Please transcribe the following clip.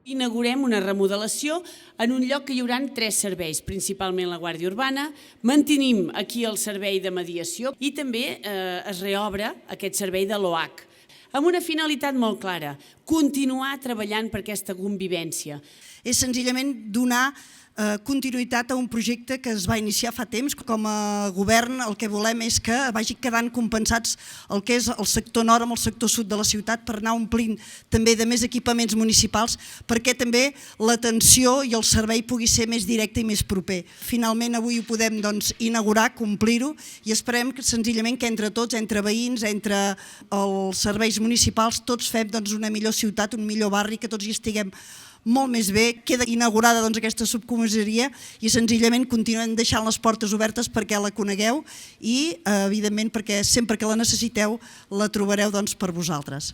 Inaugurem una remodelació en un lloc que hi haurà 3 serveis, principalment la Guàrdia Urbana, mantenim aquí el servei de mediació i també es reobre aquest servei de l'OH, amb una finalitat molt clara, continuar treballant per aquesta convivència. És senzillament donar continuïtat a un projecte que es va iniciar fa temps. Com a govern el que volem és que vagi quedant compensats el que és el sector nord amb el sector sud de la ciutat per anar omplint també de més equipaments municipals perquè també l'atenció i el servei pugui ser més directe i més proper. Finalment avui ho podem inaugurar, complir-ho i esperem que senzillament que entre tots, entre veïns, entre els serveis municipals, tots fem una millor ciutat, un millor barri, que tots hi estiguem molt més bé. Queda inaugurada aquesta subcomissaria i senzillament continuem deixant les portes obertes perquè la conegueu i evidentment perquè sempre que la necessiteu la trobareu per vosaltres.